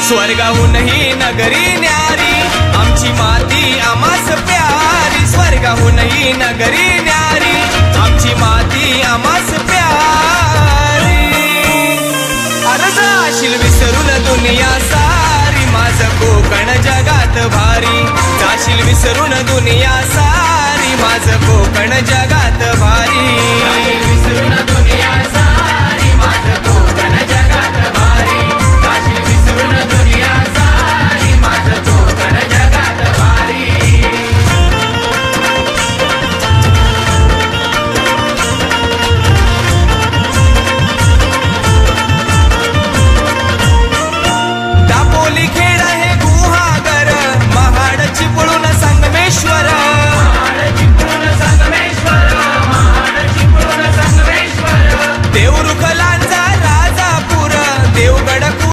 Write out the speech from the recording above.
स्वर्गाहूनही नगरी न्यारी आमची माती आम्हास प्यारी, स्वर्गाहूनही नगरी न्यारी आमची माती आम्हास प्यारी। अरे जाशील विसरून दुनिया सारी माझं कोकण जगात भारी, जाशील विसरून दुनिया सारी माझं कोकण जगात भारी, विसरून दुनिया